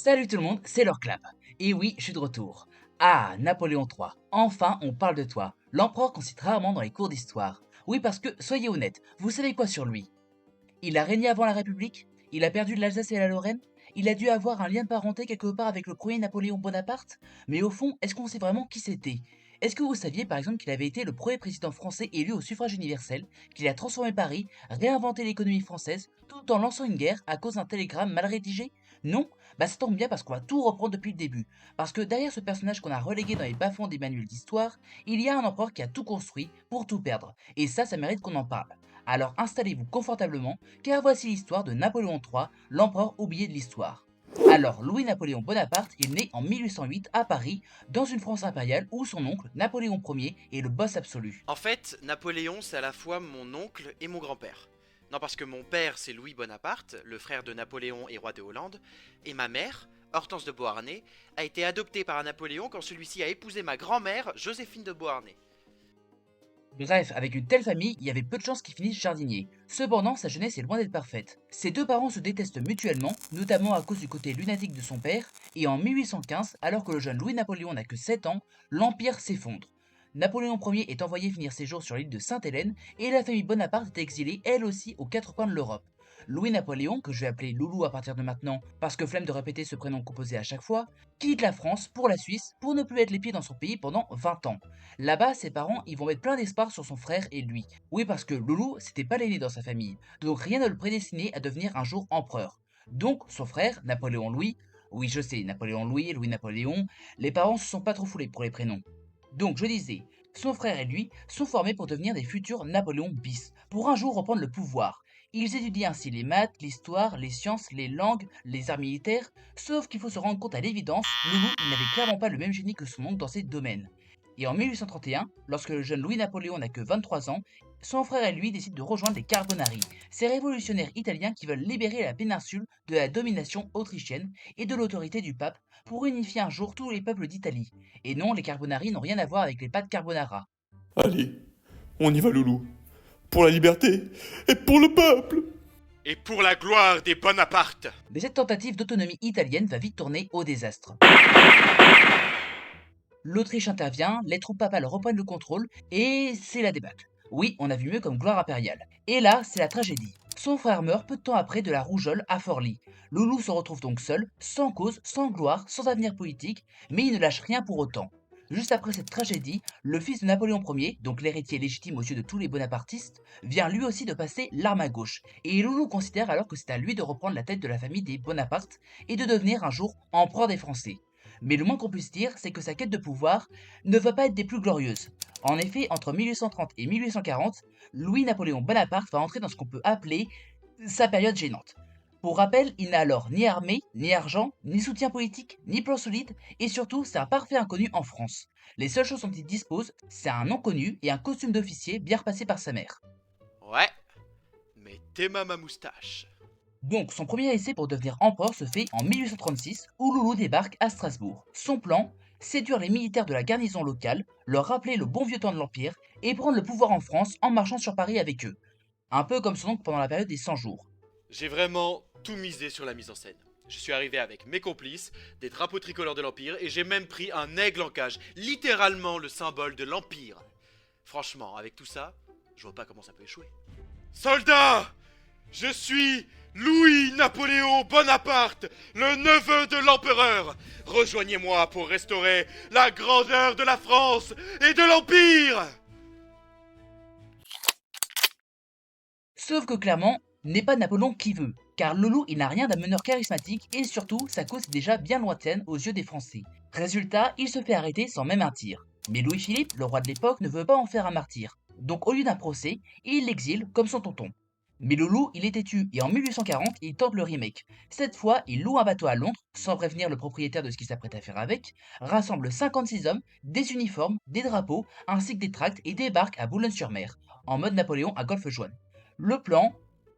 Salut tout le monde, c'est leur clap. Et oui, je suis de retour. Ah, Napoléon III, enfin on parle de toi, l'empereur qu'on cite rarement dans les cours d'histoire. Oui, parce que, soyez honnête, vous savez quoi sur lui? Il a régné avant la République? Il a perdu de l'Alsace et la Lorraine? Il a dû avoir un lien de parenté quelque part avec le premier Napoléon Bonaparte? Mais au fond, est-ce qu'on sait vraiment qui c'était? Est-ce que vous saviez par exemple qu'il avait été le premier président français élu au suffrage universel, qu'il a transformé Paris, réinventé l'économie française, tout en lançant une guerre à cause d'un télégramme mal rédigé? Non? Bah ça tombe bien parce qu'on va tout reprendre depuis le début. Parce que derrière ce personnage qu'on a relégué dans les bas-fonds des manuels d'histoire, il y a un empereur qui a tout construit pour tout perdre. Et ça mérite qu'on en parle. Alors installez-vous confortablement, car voici l'histoire de Napoléon III, l'empereur oublié de l'histoire. Alors, Louis-Napoléon Bonaparte est né en 1808 à Paris, dans une France impériale où son oncle, Napoléon Ier, est le boss absolu. En fait, Napoléon, c'est à la fois mon oncle et mon grand-père. Non, parce que mon père, c'est Louis Bonaparte, le frère de Napoléon et roi de Hollande, et ma mère, Hortense de Beauharnais, a été adoptée par Napoléon quand celui-ci a épousé ma grand-mère, Joséphine de Beauharnais. Bref, avec une telle famille, il y avait peu de chances qu'il finisse jardinier. Cependant, sa jeunesse est loin d'être parfaite. Ses deux parents se détestent mutuellement, notamment à cause du côté lunatique de son père, et en 1815, alors que le jeune Louis-Napoléon n'a que 7 ans, l'Empire s'effondre. Napoléon Ier est envoyé finir ses jours sur l'île de Sainte-Hélène, et la famille Bonaparte est exilée elle aussi aux quatre coins de l'Europe. Louis-Napoléon, que je vais appeler Loulou à partir de maintenant, parce que flemme de répéter ce prénom composé à chaque fois, quitte la France pour la Suisse pour ne plus mettre les pieds dans son pays pendant 20 ans. Là-bas, ses parents, ils vont mettre plein d'espoir sur son frère et lui. Oui, parce que Loulou, c'était pas l'aîné dans sa famille, donc rien ne le prédestinait à devenir un jour empereur. Donc, son frère, Napoléon Louis, oui je sais, Napoléon Louis, Louis-Napoléon, les parents se sont pas trop foulés pour les prénoms. Donc, je disais, son frère et lui sont formés pour devenir des futurs Napoléon bis, pour un jour reprendre le pouvoir. Ils étudient ainsi les maths, l'histoire, les sciences, les langues, les arts militaires, sauf qu'il faut se rendre compte à l'évidence, Loulou il n'avait clairement pas le même génie que son oncle dans ces domaines. Et en 1831, lorsque le jeune Louis-Napoléon n'a que 23 ans, son frère et lui décident de rejoindre les Carbonari, ces révolutionnaires italiens qui veulent libérer la péninsule de la domination autrichienne et de l'autorité du pape pour unifier un jour tous les peuples d'Italie. Et non, les Carbonari n'ont rien à voir avec les pâtes carbonara. Allez, on y va, Loulou. Pour la liberté et pour le peuple. Et pour la gloire des Bonaparte! Mais cette tentative d'autonomie italienne va vite tourner au désastre. L'Autriche intervient, les troupes papales reprennent le contrôle, et c'est la débâcle. Oui, on a vu mieux comme gloire impériale. Et là, c'est la tragédie. Son frère meurt peu de temps après de la rougeole à Forlì. Loulou se retrouve donc seul, sans cause, sans gloire, sans avenir politique, mais il ne lâche rien pour autant. Juste après cette tragédie, le fils de Napoléon Ier, donc l'héritier légitime aux yeux de tous les bonapartistes, vient lui aussi de passer l'arme à gauche, et Loulou considère alors que c'est à lui de reprendre la tête de la famille des Bonaparte et de devenir un jour empereur des Français. Mais le moins qu'on puisse dire, c'est que sa quête de pouvoir ne va pas être des plus glorieuses. En effet, entre 1830 et 1840, Louis-Napoléon Bonaparte va entrer dans ce qu'on peut appeler sa période gênante. Pour rappel, il n'a alors ni armée, ni argent, ni soutien politique, ni plan solide, et surtout, c'est un parfait inconnu en France. Les seules choses dont il dispose, c'est un nom connu et un costume d'officier bien repassé par sa mère. Ouais, mais t'aimes ma moustache. Donc, son premier essai pour devenir empereur se fait en 1836, où Loulou débarque à Strasbourg. Son plan, séduire les militaires de la garnison locale, leur rappeler le bon vieux temps de l'Empire, et prendre le pouvoir en France en marchant sur Paris avec eux. Un peu comme son oncle pendant la période des 100 jours. J'ai vraiment tout misé sur la mise en scène. Je suis arrivé avec mes complices, des drapeaux tricolores de l'Empire, et j'ai même pris un aigle en cage, littéralement le symbole de l'Empire. Franchement, avec tout ça, je vois pas comment ça peut échouer. Soldats! Je suis Louis-Napoléon Bonaparte, le neveu de l'empereur. Rejoignez-moi pour restaurer la grandeur de la France et de l'Empire. Sauf que clairement, n'est pas Napoléon qui veut, car Loulou il n'a rien d'un meneur charismatique et surtout sa cause est déjà bien lointaine aux yeux des Français. Résultat, il se fait arrêter sans même un tir. Mais Louis-Philippe, le roi de l'époque, ne veut pas en faire un martyr. Donc au lieu d'un procès, il l'exile comme son tonton. Mais Loulou, il est têtu et en 1840, il tente le remake. Cette fois, il loue un bateau à Londres, sans prévenir le propriétaire de ce qu'il s'apprête à faire avec, rassemble 56 hommes, des uniformes, des drapeaux, ainsi que des tracts et débarque à Boulogne-sur-Mer, en mode Napoléon à Golfe-Juan. Le plan,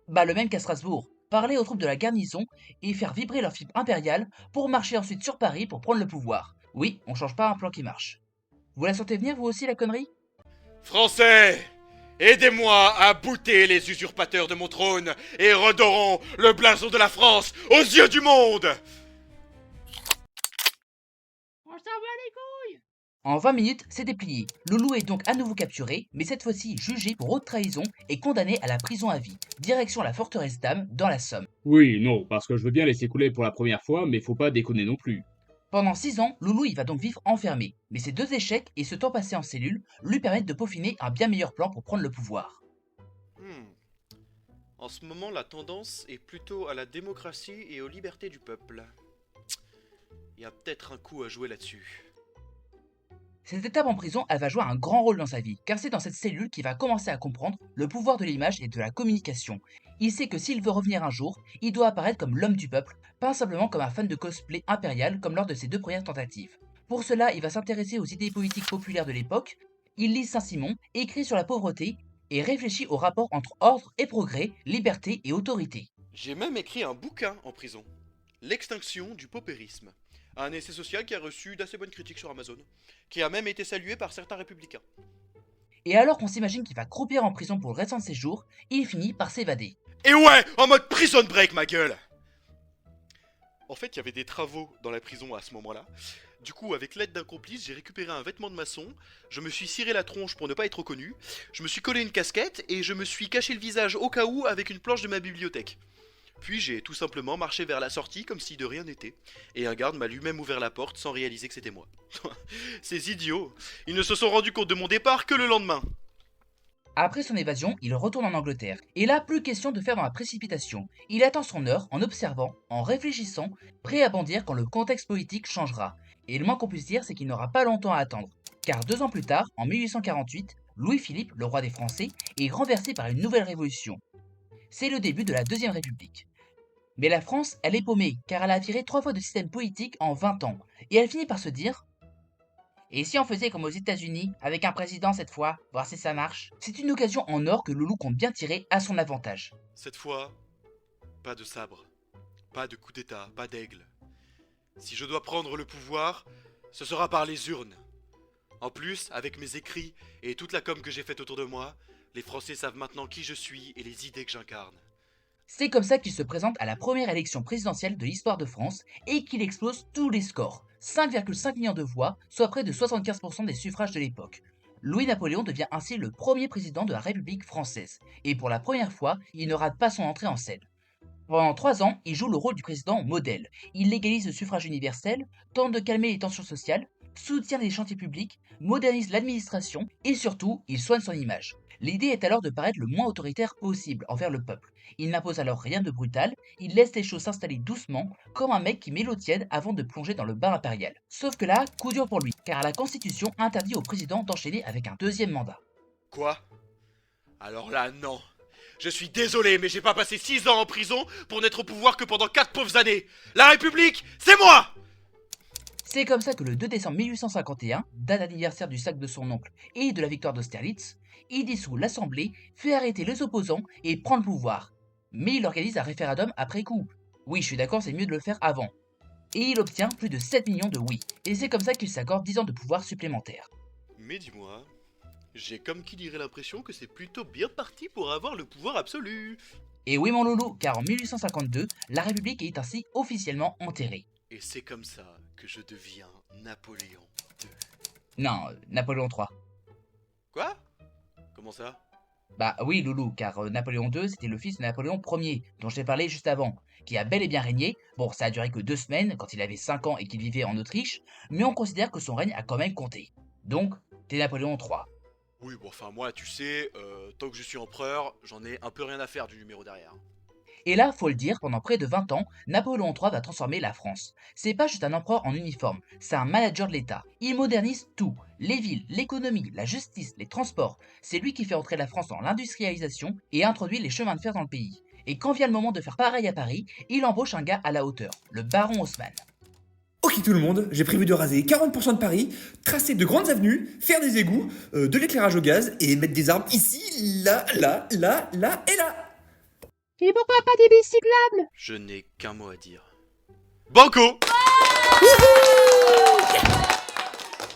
le même qu'à Strasbourg, parler aux troupes de la garnison et faire vibrer leur fibre impériale pour marcher ensuite sur Paris pour prendre le pouvoir. Oui, on change pas un plan qui marche. Vous la sentez venir vous aussi la connerie? Français, aidez-moi à bouter les usurpateurs de mon trône et redorons le blason de la France aux yeux du monde. En 20 minutes, c'est déplié. Loulou est donc à nouveau capturé, mais cette fois-ci jugé pour haute trahison et condamné à la prison à vie. Direction la forteresse d'Am, dans la Somme. Oui, non, parce que je veux bien laisser couler pour la première fois, mais faut pas déconner non plus. Pendant 6 ans, Loulou il va donc vivre enfermé. Mais ces 2 échecs et ce temps passé en cellule lui permettent de peaufiner un bien meilleur plan pour prendre le pouvoir. Hmm. En ce moment, la tendance est plutôt à la démocratie et aux libertés du peuple. Il y a peut-être un coup à jouer là-dessus. Cette étape en prison, elle va jouer un grand rôle dans sa vie, car c'est dans cette cellule qu'il va commencer à comprendre le pouvoir de l'image et de la communication. Il sait que s'il veut revenir un jour, il doit apparaître comme l'homme du peuple, pas simplement comme un fan de cosplay impérial comme lors de ses 2 premières tentatives. Pour cela, il va s'intéresser aux idées politiques populaires de l'époque, il lit Saint-Simon, écrit sur la pauvreté, et réfléchit au rapport entre ordre et progrès, liberté et autorité. J'ai même écrit un bouquin en prison. L'extinction du paupérisme. Un essai social qui a reçu d'assez bonnes critiques sur Amazon, qui a même été salué par certains républicains. Et alors qu'on s'imagine qu'il va croupir en prison pour le restant de ses jours, il finit par s'évader. Et ouais, en mode prison break, ma gueule. En fait, il y avait des travaux dans la prison à ce moment-là. Du coup, avec l'aide d'un complice, j'ai récupéré un vêtement de maçon, je me suis ciré la tronche pour ne pas être reconnu, je me suis collé une casquette et je me suis caché le visage au cas où avec une planche de ma bibliothèque. Puis j'ai tout simplement marché vers la sortie comme si de rien n'était. Et un garde m'a lui-même ouvert la porte sans réaliser que c'était moi. Ces idiots, ils ne se sont rendus compte de mon départ que le lendemain. Après son évasion, il retourne en Angleterre. Et là, plus question de faire dans la précipitation. Il attend son heure en observant, en réfléchissant, prêt à bondir quand le contexte politique changera. Et le moins qu'on puisse dire, c'est qu'il n'aura pas longtemps à attendre. Car 2 ans plus tard, en 1848, Louis-Philippe, le roi des Français, est renversé par une nouvelle révolution. C'est le début de la Deuxième République. Mais la France, elle est paumée, car elle a viré 3 fois de système politique en 20 ans. Et elle finit par se dire: et si on faisait comme aux États-Unis, avec un président cette fois, voir si ça marche? C'est une occasion en or que Loulou compte bien tirer à son avantage. Cette fois, pas de sabre, pas de coup d'état, pas d'aigle. Si je dois prendre le pouvoir, ce sera par les urnes. En plus, avec mes écrits et toute la com que j'ai faite autour de moi, les Français savent maintenant qui je suis et les idées que j'incarne. C'est comme ça qu'il se présente à la première élection présidentielle de l'histoire de France et qu'il explose tous les scores. 5,5 millions de voix, soit près de 75% des suffrages de l'époque. Louis-Napoléon devient ainsi le premier président de la République française. Et pour la première fois, il ne rate pas son entrée en scène. Pendant 3 ans, il joue le rôle du président modèle. Il légalise le suffrage universel, tente de calmer les tensions sociales, soutient les chantiers publics, modernise l'administration et surtout, il soigne son image. L'idée est alors de paraître le moins autoritaire possible envers le peuple. Il n'impose alors rien de brutal, il laisse les choses s'installer doucement, comme un mec qui met l'eau tiède avant de plonger dans le bain impérial. Sauf que là, coup dur pour lui, car la Constitution interdit au président d'enchaîner avec un 2e mandat. Quoi? Alors là, non. Je suis désolé, mais j'ai pas passé 6 ans en prison pour n'être au pouvoir que pendant 4 pauvres années. La République, c'est moi! C'est comme ça que le 2 décembre 1851, date anniversaire du sac de son oncle et de la victoire d'Austerlitz, il dissout l'Assemblée, fait arrêter les opposants et prend le pouvoir. Mais il organise un référendum après coup. Oui, je suis d'accord, c'est mieux de le faire avant. Et il obtient plus de 7 millions de oui. Et c'est comme ça qu'il s'accorde 10 ans de pouvoir supplémentaires. Mais dis-moi, j'ai comme qui dirait l'impression que c'est plutôt bien parti pour avoir le pouvoir absolu. Et oui mon loulou, car en 1852, la République est ainsi officiellement enterrée. Et c'est comme ça que je deviens Napoléon II. Non, Napoléon III. Quoi? Comment ça? Bah oui loulou, car Napoléon II c'était le fils de Napoléon Ier, dont je t'ai parlé juste avant, qui a bel et bien régné. Bon, ça a duré que 2 semaines, quand il avait 5 ans et qu'il vivait en Autriche, mais on considère que son règne a quand même compté. Donc, t'es Napoléon III. Oui, bon, enfin, moi, tu sais, tant que je suis empereur, j'en ai un peu rien à faire du numéro derrière. Et là, faut le dire, pendant près de 20 ans, Napoléon III va transformer la France. C'est pas juste un empereur en uniforme, c'est un manager de l'État. Il modernise tout, les villes, l'économie, la justice, les transports. C'est lui qui fait entrer la France dans l'industrialisation et introduit les chemins de fer dans le pays. Et quand vient le moment de faire pareil à Paris, il embauche un gars à la hauteur, le baron Haussmann. Ok tout le monde, j'ai prévu de raser 40% de Paris, tracer de grandes avenues, faire des égouts, de l'éclairage au gaz et mettre des arbres ici, là, là, là, là et là. Et pourquoi pas des bicyclables? Je n'ai qu'un mot à dire. Banco!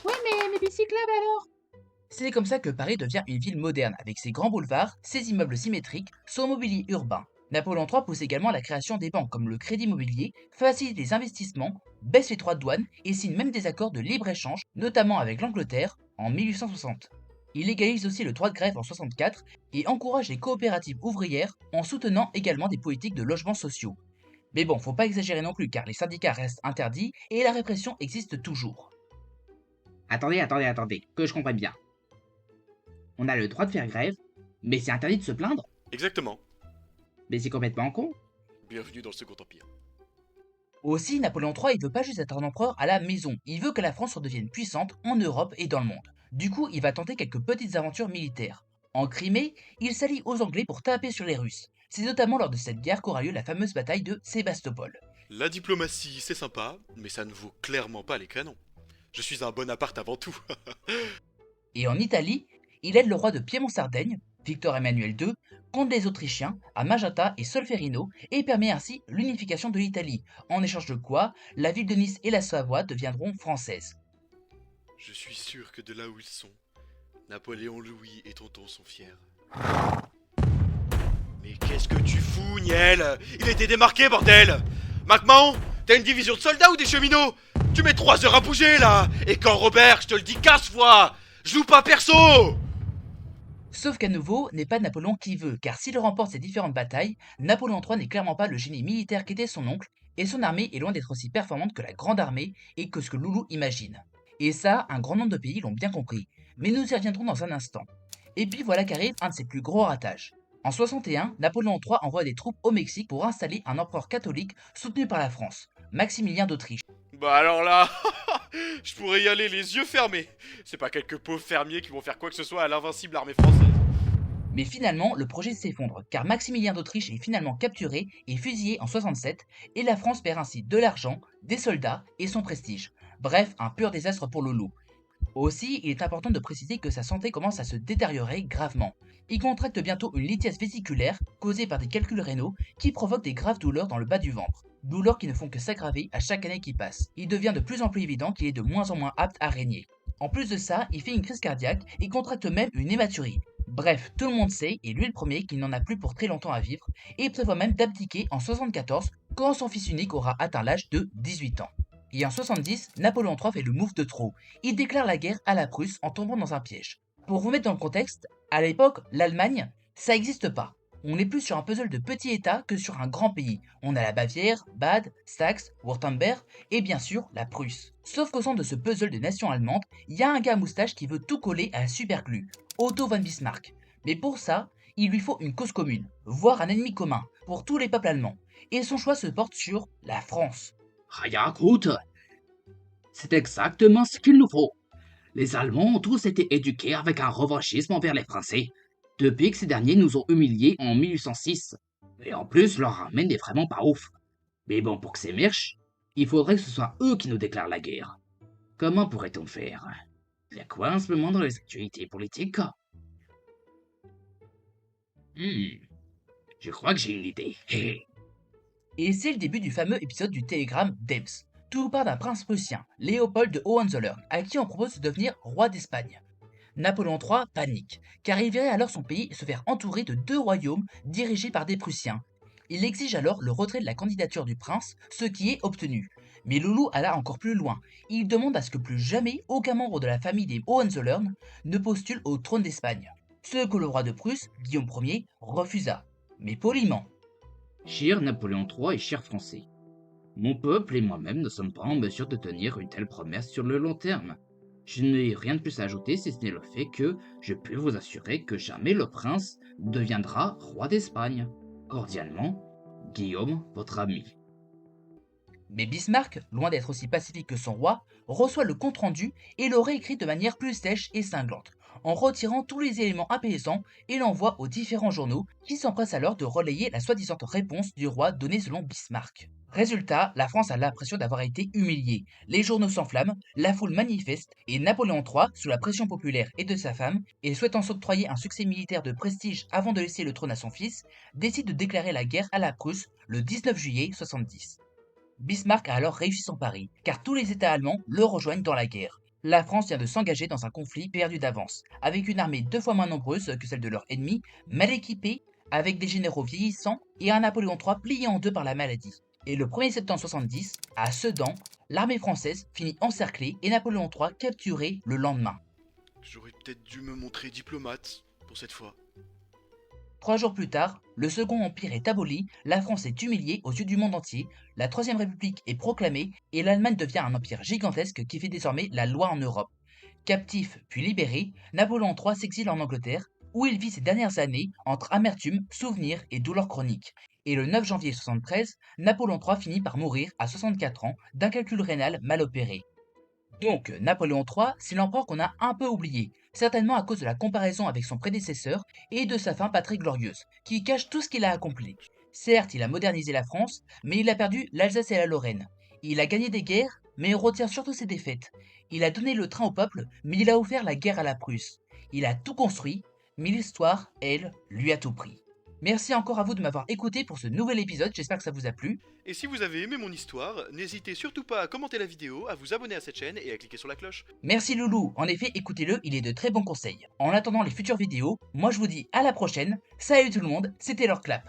Ouais, mais mes bicyclables alors? C'est comme ça que Paris devient une ville moderne, avec ses grands boulevards, ses immeubles symétriques, son mobilier urbain. Napoléon III pousse également à la création des banques comme le crédit immobilier, facilite les investissements, baisse les droits de douane et signe même des accords de libre-échange, notamment avec l'Angleterre en 1860. Il légalise aussi le droit de grève en 64 et encourage les coopératives ouvrières en soutenant également des politiques de logements sociaux. Mais bon, faut pas exagérer non plus car les syndicats restent interdits et la répression existe toujours. Attendez, que je comprenne bien. On a le droit de faire grève, mais c'est interdit de se plaindre? Exactement. Mais c'est complètement con. Bienvenue dans le Second Empire. Aussi, Napoléon III, il veut pas juste être un empereur à la maison, il veut que la France redevienne puissante en Europe et dans le monde. Du coup, il va tenter quelques petites aventures militaires. En Crimée, il s'allie aux Anglais pour taper sur les Russes. C'est notamment lors de cette guerre qu'aura lieu la fameuse bataille de Sébastopol. La diplomatie, c'est sympa, mais ça ne vaut clairement pas les canons. Je suis un Bonaparte avant tout. Et en Italie, il aide le roi de Piémont-Sardaigne, Victor Emmanuel II, contre les Autrichiens à Magenta et Solferino et permet ainsi l'unification de l'Italie, en échange de quoi la ville de Nice et la Savoie deviendront françaises. Je suis sûr que de là où ils sont, Napoléon Louis et Tonton sont fiers. Mais qu'est-ce que tu fous, Niel? Il était démarqué, bordel! MacMahon, t'as une division de soldats ou des cheminots? Tu mets 3 heures à bouger, là! Et quand Robert, je te le dis 15 fois, joue pas perso! Sauf qu'à nouveau, n'est pas Napoléon qui veut, car s'il remporte ces différentes batailles, Napoléon III n'est clairement pas le génie militaire qu'était son oncle, et son armée est loin d'être aussi performante que la Grande Armée et que ce que Loulou imagine. Et ça, un grand nombre de pays l'ont bien compris, mais nous y reviendrons dans un instant. Et puis voilà qu'arrive un de ses plus gros ratages. En 61, Napoléon III envoie des troupes au Mexique pour installer un empereur catholique soutenu par la France, Maximilien d'Autriche. Bah alors là, je pourrais y aller les yeux fermés. C'est pas quelques pauvres fermiers qui vont faire quoi que ce soit à l'invincible armée française. Mais finalement, le projet s'effondre, car Maximilien d'Autriche est finalement capturé et fusillé en 67, et la France perd ainsi de l'argent, des soldats et son prestige. Bref, un pur désastre pour Loulou. Aussi, il est important de préciser que sa santé commence à se détériorer gravement. Il contracte bientôt une lithiase vésiculaire causée par des calculs rénaux qui provoquent des graves douleurs dans le bas du ventre. Douleurs qui ne font que s'aggraver à chaque année qui passe. Il devient de plus en plus évident qu'il est de moins en moins apte à régner. En plus de ça, il fait une crise cardiaque et contracte même une hématurie. Bref, tout le monde sait, et lui le premier, qu'il n'en a plus pour très longtemps à vivre, et prévoit même d'abdiquer en 74 quand son fils unique aura atteint l'âge de 18 ans. Et en 70, Napoléon III fait le move de trop. Il déclare la guerre à la Prusse en tombant dans un piège. Pour vous mettre dans le contexte, à l'époque, l'Allemagne, ça n'existe pas. On est plus sur un puzzle de petits états que sur un grand pays. On a la Bavière, Bade, Saxe, Wurtemberg et bien sûr la Prusse. Sauf qu'au centre de ce puzzle de nation allemande, il y a un gars à moustache qui veut tout coller à la superglue, Otto von Bismarck. Mais pour ça, il lui faut une cause commune, voire un ennemi commun, pour tous les peuples allemands. Et son choix se porte sur la France. Rien écoute, c'est exactement ce qu'il nous faut. Les Allemands ont tous été éduqués avec un revanchisme envers les Français, depuis que ces derniers nous ont humiliés en 1806. Et en plus, leur armée n'est vraiment pas ouf. Mais bon, pour que c'est marche, il faudrait que ce soit eux qui nous déclarent la guerre. Comment pourrait-on faire? Il y a quoi en ce moment dans les actualités politiques? Je crois que j'ai une idée. Et c'est le début du fameux épisode du télégramme d'Ems. Tout part d'un prince prussien, Léopold de Hohenzollern, à qui on propose de devenir roi d'Espagne. Napoléon III panique, car il verrait alors son pays se faire entourer de 2 royaumes dirigés par des Prussiens. Il exige alors le retrait de la candidature du prince, ce qui est obtenu. Mais Loulou alla encore plus loin. Il demande à ce que plus jamais aucun membre de la famille des Hohenzollern ne postule au trône d'Espagne. Ce que le roi de Prusse, Guillaume Ier, refusa, mais poliment. Cher Napoléon III et chers Français, mon peuple et moi-même ne sommes pas en mesure de tenir une telle promesse sur le long terme. Je n'ai rien de plus à ajouter si ce n'est le fait que je peux vous assurer que jamais le prince deviendra roi d'Espagne. Cordialement, Guillaume, votre ami. Mais Bismarck, loin d'être aussi pacifique que son roi, reçoit le compte-rendu et le réécrit de manière plus sèche et cinglante, en retirant tous les éléments apaisants et l'envoie aux différents journaux qui s'empressent alors de relayer la soi-disant réponse du roi donnée selon Bismarck. Résultat, la France a l'impression d'avoir été humiliée. Les journaux s'enflamment, la foule manifeste et Napoléon III, sous la pression populaire et de sa femme, et souhaitant s'octroyer un succès militaire de prestige avant de laisser le trône à son fils, décide de déclarer la guerre à la Prusse le 19 juillet 70. Bismarck a alors réussi son pari, car tous les États allemands le rejoignent dans la guerre. La France vient de s'engager dans un conflit perdu d'avance, avec une armée 2 fois moins nombreuse que celle de leur ennemi, mal équipée, avec des généraux vieillissants et un Napoléon III plié en deux par la maladie. Et le 1er septembre 70, à Sedan, l'armée française finit encerclée et Napoléon III capturé le lendemain. J'aurais peut-être dû me montrer diplomate pour cette fois. 3 jours plus tard, le Second Empire est aboli, la France est humiliée aux yeux du monde entier, la Troisième République est proclamée et l'Allemagne devient un empire gigantesque qui fait désormais la loi en Europe. Captif puis libéré, Napoléon III s'exile en Angleterre, où il vit ses dernières années entre amertume, souvenirs et douleurs chroniques. Et le 9 janvier 73, Napoléon III finit par mourir à 64 ans d'un calcul rénal mal opéré. Donc, Napoléon III, c'est l'empereur qu'on a un peu oublié, certainement à cause de la comparaison avec son prédécesseur et de sa fin pas très glorieuse, qui cache tout ce qu'il a accompli. Certes, il a modernisé la France, mais il a perdu l'Alsace et la Lorraine. Il a gagné des guerres, mais on retient surtout ses défaites. Il a donné le train au peuple, mais il a offert la guerre à la Prusse. Il a tout construit, mais l'histoire, elle, lui a tout pris. Merci encore à vous de m'avoir écouté pour ce nouvel épisode, j'espère que ça vous a plu. Et si vous avez aimé mon histoire, n'hésitez surtout pas à commenter la vidéo, à vous abonner à cette chaîne et à cliquer sur la cloche. Merci Loulou, en effet écoutez-le, il est de très bons conseils. En attendant les futures vidéos, moi je vous dis à la prochaine, salut tout le monde, c'était leur clap.